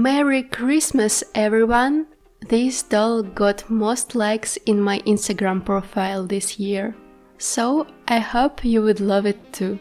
Merry Christmas, everyone! This doll got most likes in my Instagram profile this year, so I hope you would love it too.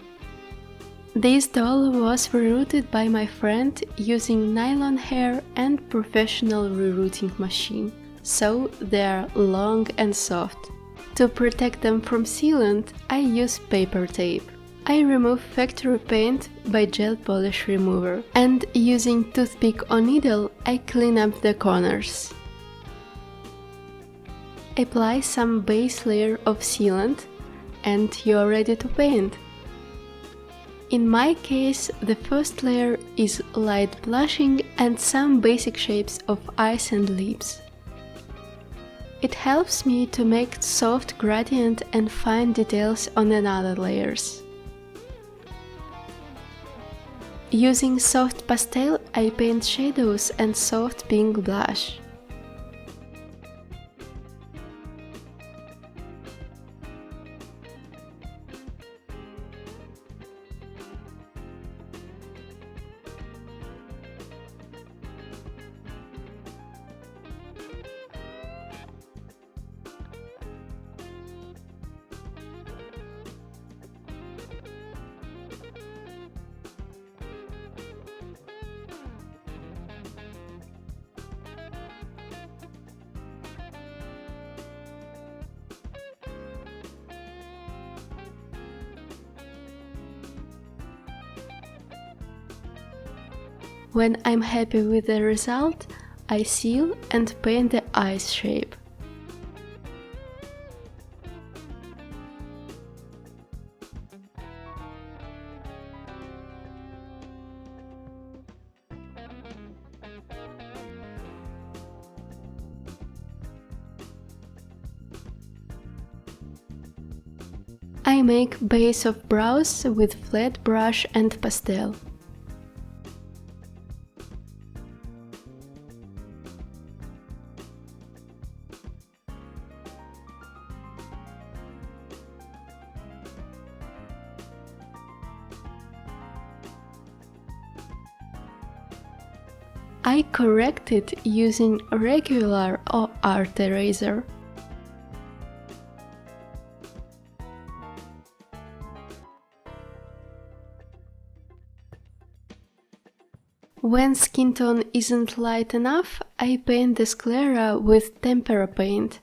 This doll was rerouted by my friend using nylon hair and professional rerouting machine, so they are long and soft. To protect them from sealant, I use paper tape. I remove factory paint by gel polish remover, and using toothpick or needle, I clean up the corners. Apply some base layer of sealant, and you're ready to paint. In my case, the first layer is light blushing and some basic shapes of eyes and lips. It helps me to make soft gradient and fine details on another layers. Using soft pastel, I paint shadows and soft pink blush. When I'm happy with the result, I seal and paint the eyes shape. I make base of brows with flat brush and pastel. I correct it using regular or art eraser. When skin tone isn't light enough, I paint the sclera with tempera paint.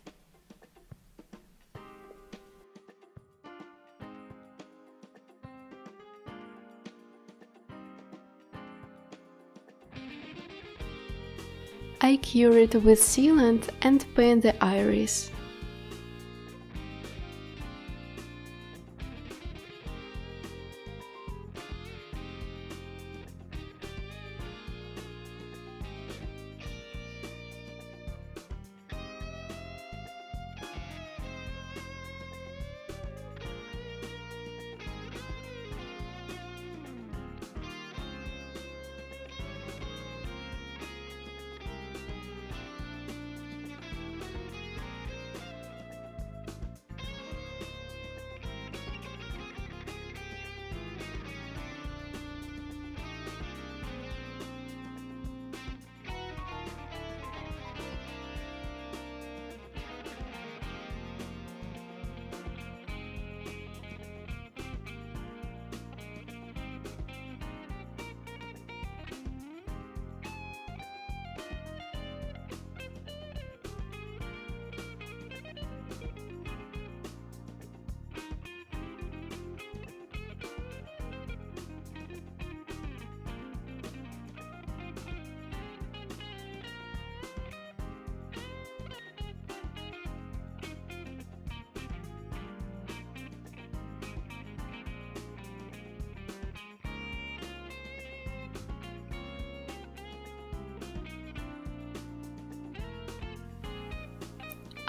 I cure it with sealant and paint the iris.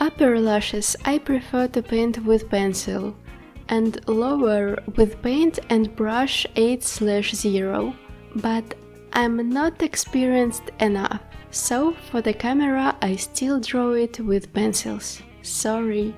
Upper lashes I prefer to paint with pencil, and lower with paint and brush 8/0, but I'm not experienced enough, so for the camera I still draw it with pencils. Sorry.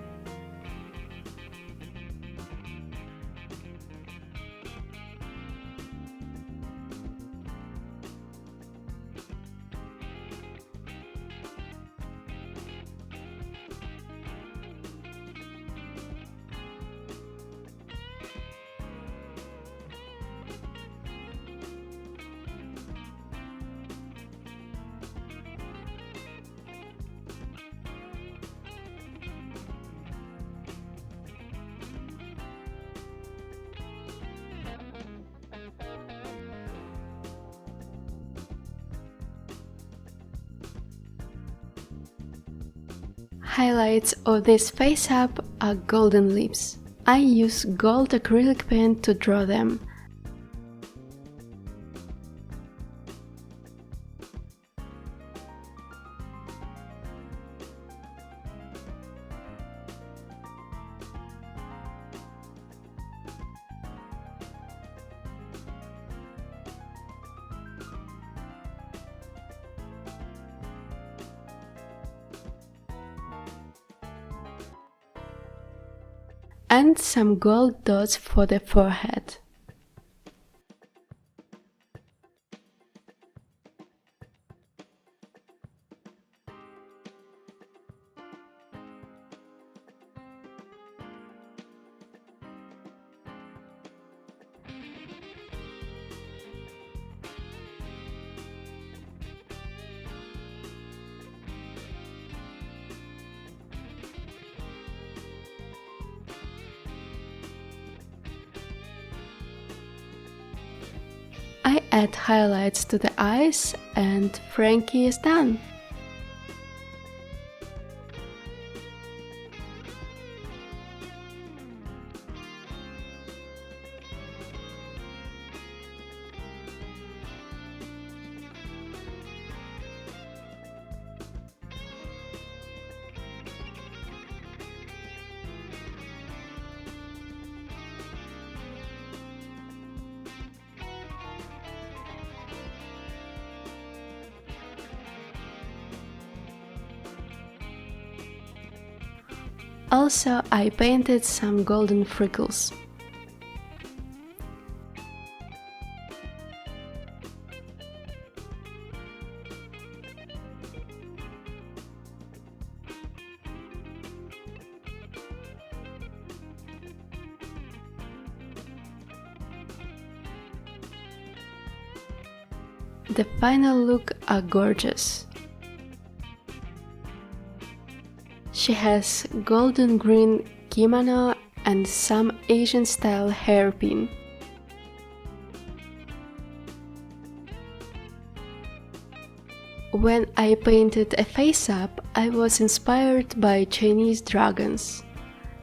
Highlights of this Faceup are golden lips. I use gold acrylic paint to draw them. And some gold dots for the forehead. I add highlights to the eyes and Frankie is done. Also, I painted some golden freckles. The final look are gorgeous. She has golden green kimono and some Asian style hairpin. When I painted a face-up, I was inspired by Chinese dragons.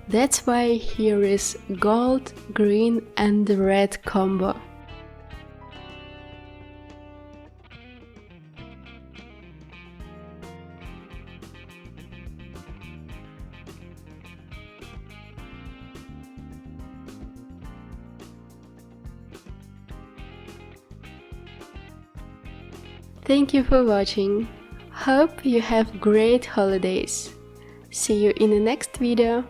That's why here is gold, green and red combo. Thank you for watching. Hope you have great holidays. See you in the next video.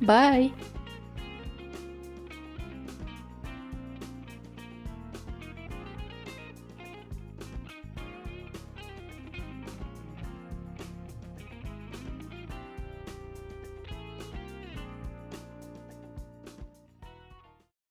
Bye!